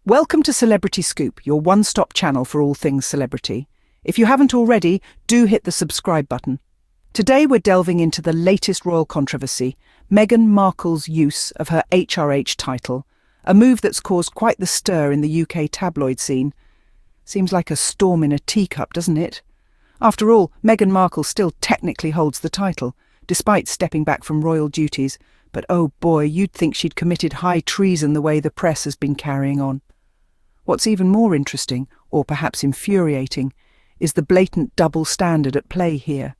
Welcome to Celebrity Scoop, your one-stop channel for all things celebrity. If you haven't already, do hit the subscribe button. Today we're delving into the latest royal controversy, Meghan Markle's use of her HRH title, a move that's caused quite the stir in the UK tabloid scene. Seems like a storm in a teacup, doesn't it? After all, Meghan Markle still technically holds the title, despite stepping back from royal duties, but oh boy, you'd think she'd committed high treason the way the press has been carrying on. What's even more interesting, or perhaps infuriating, is the blatant double standard at play here.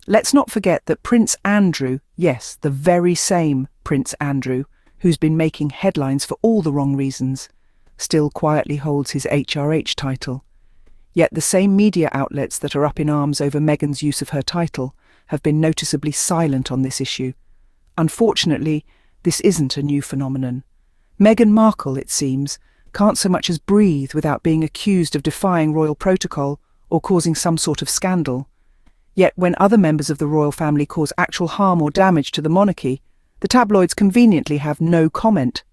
Let's not forget that Prince Andrew, yes, the very same Prince Andrew, who's been making headlines for all the wrong reasons, still quietly holds his HRH title. Yet the same media outlets that are up in arms over Meghan's use of her title have been noticeably silent on this issue. Unfortunately, this isn't a new phenomenon. Meghan Markle, it seems, can't so much as breathe without being accused of defying royal protocol or causing some sort of scandal. Yet when other members of the royal family cause actual harm or damage to the monarchy, the tabloids conveniently have no comment.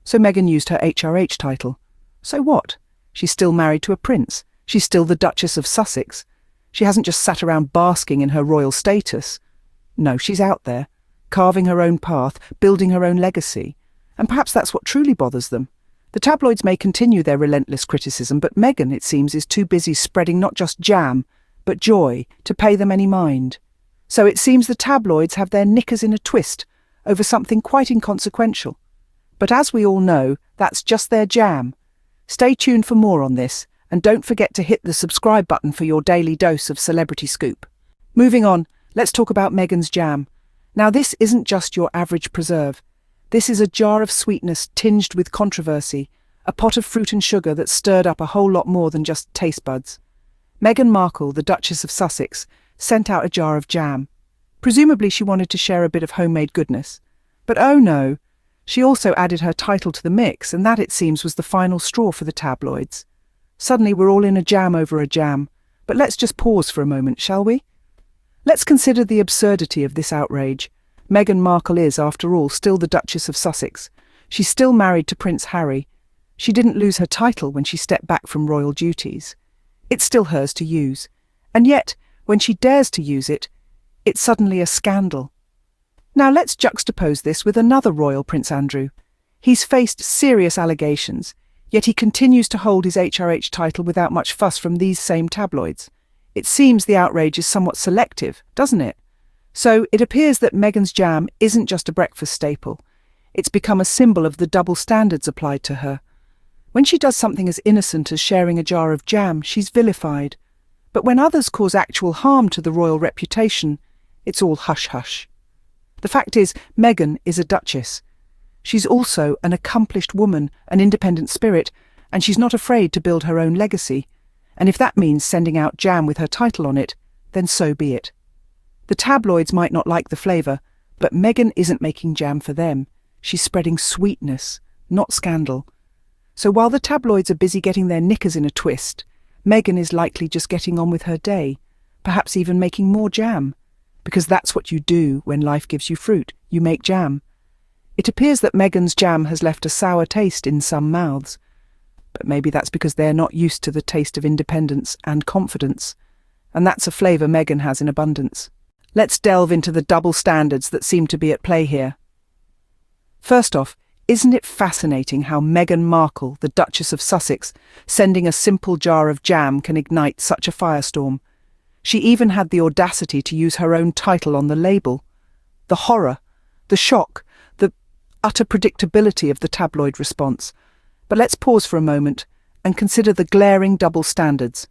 So Meghan used her HRH title. So what? She's still married to a prince. She's still the Duchess of Sussex. She hasn't just sat around basking in her royal status. No, she's out there, carving her own path, building her own legacy. And perhaps that's what truly bothers them. The tabloids may continue their relentless criticism, but Meghan, it seems, is too busy spreading not just jam, but joy, to pay them any mind. So it seems the tabloids have their knickers in a twist over something quite inconsequential. But as we all know, that's just their jam. Stay tuned for more on this, and don't forget to hit the subscribe button for your daily dose of celebrity scoop. Moving on, let's talk about Meghan's jam. Now this isn't just your average preserve. This is a jar of sweetness tinged with controversy, a pot of fruit and sugar that stirred up a whole lot more than just taste buds. Meghan Markle, the Duchess of Sussex, sent out a jar of jam. Presumably she wanted to share a bit of homemade goodness. But oh no, she also added her title to the mix, and that, it seems, was the final straw for the tabloids. Suddenly we're all in a jam over a jam. But let's just pause for a moment, shall we? Let's consider the absurdity of this outrage. Meghan Markle is, after all, still the Duchess of Sussex. She's still married to Prince Harry. She didn't lose her title when she stepped back from royal duties. It's still hers to use. And yet, when she dares to use it, it's suddenly a scandal. Now let's juxtapose this with another royal, Prince Andrew. He's faced serious allegations, yet he continues to hold his HRH title without much fuss from these same tabloids. It seems the outrage is somewhat selective, doesn't it? So it appears that Meghan's jam isn't just a breakfast staple. It's become a symbol of the double standards applied to her. When she does something as innocent as sharing a jar of jam, she's vilified. But when others cause actual harm to the royal reputation, it's all hush-hush. The fact is, Meghan is a duchess. She's also an accomplished woman, an independent spirit, and she's not afraid to build her own legacy. And if that means sending out jam with her title on it, then so be it. The tabloids might not like the flavour, but Meghan isn't making jam for them. She's spreading sweetness, not scandal. So while the tabloids are busy getting their knickers in a twist, Meghan is likely just getting on with her day, perhaps even making more jam. Because that's what you do when life gives you fruit, you make jam. It appears that Meghan's jam has left a sour taste in some mouths. But maybe that's because they're not used to the taste of independence and confidence. And that's a flavour Meghan has in abundance. Let's delve into the double standards that seem to be at play here. First off, isn't it fascinating how Meghan Markle, the Duchess of Sussex, sending a simple jar of jam can ignite such a firestorm? She even had the audacity to use her own title on the label. The horror, the shock, the utter predictability of the tabloid response. But let's pause for a moment and consider the glaring double standards.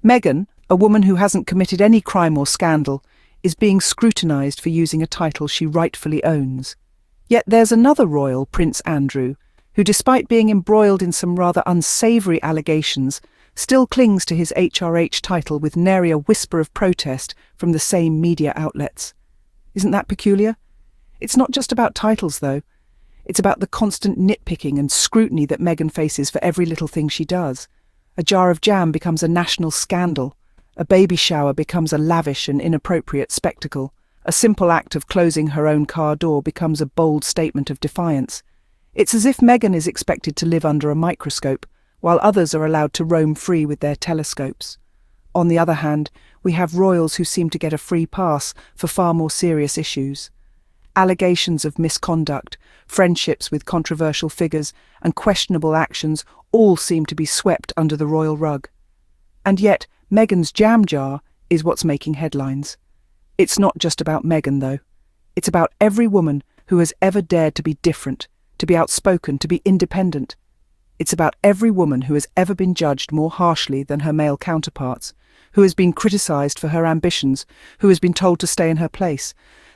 Meghan, a woman who hasn't committed any crime or scandal, is being scrutinised for using a title she rightfully owns. Yet there's another royal, Prince Andrew, who, despite being embroiled in some rather unsavoury allegations, still clings to his HRH title with nary a whisper of protest from the same media outlets. Isn't that peculiar? It's not just about titles, though. It's about the constant nitpicking and scrutiny that Meghan faces for every little thing she does. A jar of jam becomes a national scandal. A baby shower becomes a lavish and inappropriate spectacle. A simple act of closing her own car door becomes a bold statement of defiance. It's as if Meghan is expected to live under a microscope, while others are allowed to roam free with their telescopes. On the other hand, we have royals who seem to get a free pass for far more serious issues. Allegations of misconduct, friendships with controversial figures, and questionable actions all seem to be swept under the royal rug. And yet, Meghan's jam jar is what's making headlines. It's not just about Meghan, though. It's about every woman who has ever dared to be different, to be outspoken, to be independent. It's about every woman who has ever been judged more harshly than her male counterparts, who has been criticised for her ambitions, who has been told to stay in her place.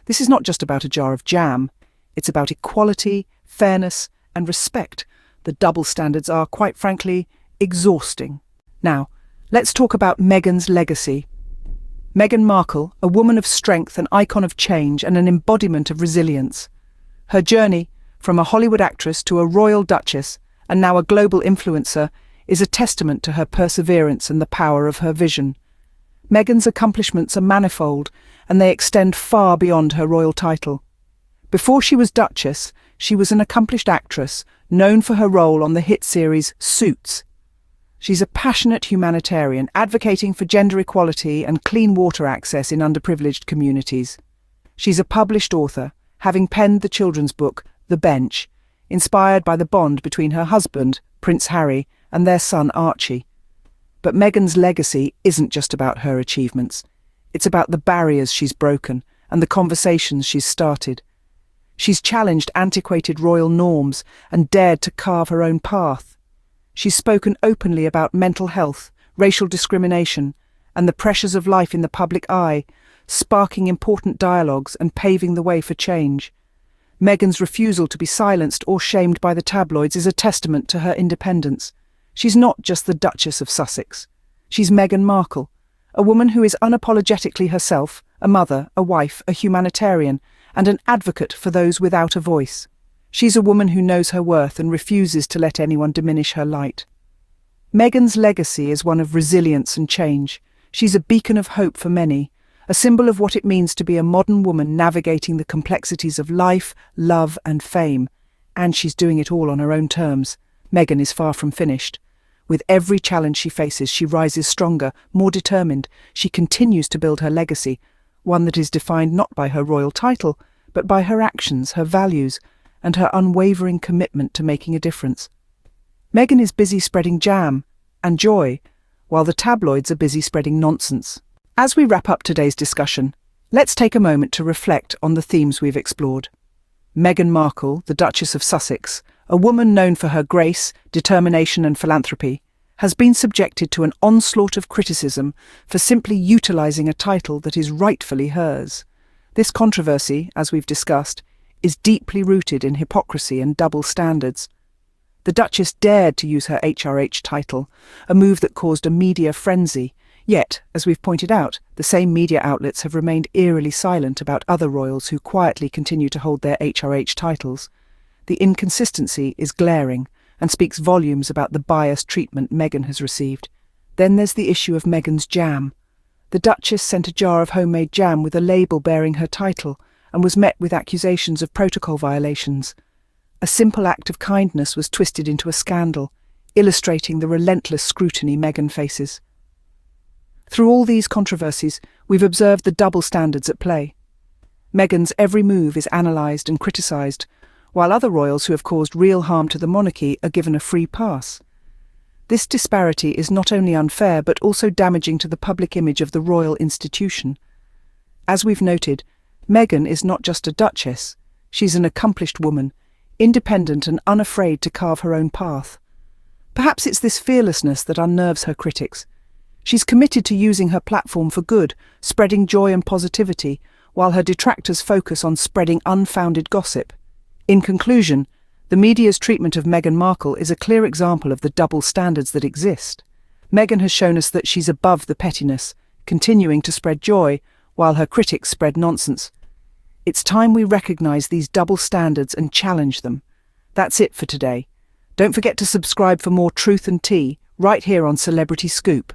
This is not just about a jar of jam. It's about equality, fairness, and respect. The double standards are, quite frankly, exhausting. Now, let's talk about Meghan's legacy. Meghan Markle, a woman of strength, an icon of change, and an embodiment of resilience. Her journey, from a Hollywood actress to a royal duchess, and now a global influencer, is a testament to her perseverance and the power of her vision. Meghan's accomplishments are manifold, and they extend far beyond her royal title. Before she was Duchess, she was an accomplished actress, known for her role on the hit series Suits. She's a passionate humanitarian, advocating for gender equality and clean water access in underprivileged communities. She's a published author, having penned the children's book, The Bench, inspired by the bond between her husband, Prince Harry, and their son Archie. But Meghan's legacy isn't just about her achievements. It's about the barriers she's broken and the conversations she's started. She's challenged antiquated royal norms and dared to carve her own path. She's spoken openly about mental health, racial discrimination, and the pressures of life in the public eye, sparking important dialogues and paving the way for change. Meghan's refusal to be silenced or shamed by the tabloids is a testament to her independence. She's not just the Duchess of Sussex. She's Meghan Markle, a woman who is unapologetically herself, a mother, a wife, a humanitarian, and an advocate for those without a voice. She's a woman who knows her worth and refuses to let anyone diminish her light. Meghan's legacy is one of resilience and change. She's a beacon of hope for many, a symbol of what it means to be a modern woman navigating the complexities of life, love, and fame. And she's doing it all on her own terms. Meghan is far from finished. With every challenge she faces, she rises stronger, more determined. She continues to build her legacy, one that is defined not by her royal title, but by her actions, her values, and her unwavering commitment to making a difference. Meghan is busy spreading jam and joy, while the tabloids are busy spreading nonsense. As we wrap up today's discussion, let's take a moment to reflect on the themes we've explored. Meghan Markle, the Duchess of Sussex, a woman known for her grace, determination and philanthropy, has been subjected to an onslaught of criticism for simply utilising a title that is rightfully hers. This controversy, as we've discussed, is deeply rooted in hypocrisy and double standards. The Duchess dared to use her HRH title, a move that caused a media frenzy. Yet, as we've pointed out, the same media outlets have remained eerily silent about other royals who quietly continue to hold their HRH titles. The inconsistency is glaring and speaks volumes about the biased treatment Meghan has received. Then there's the issue of Meghan's jam. The Duchess sent a jar of homemade jam with a label bearing her title and was met with accusations of protocol violations. A simple act of kindness was twisted into a scandal, illustrating the relentless scrutiny Meghan faces. Through all these controversies, we've observed the double standards at play. Meghan's every move is analysed and criticised, while other royals who have caused real harm to the monarchy are given a free pass. This disparity is not only unfair but also damaging to the public image of the royal institution. As we've noted, Meghan is not just a duchess, she's an accomplished woman, independent and unafraid to carve her own path. Perhaps it's this fearlessness that unnerves her critics. She's committed to using her platform for good, spreading joy and positivity, while her detractors focus on spreading unfounded gossip. In conclusion, the media's treatment of Meghan Markle is a clear example of the double standards that exist. Meghan has shown us that she's above the pettiness, continuing to spread joy, while her critics spread nonsense. It's time we recognise these double standards and challenge them. That's it for today. Don't forget to subscribe for more truth and tea, right here on Celebrity Scoop.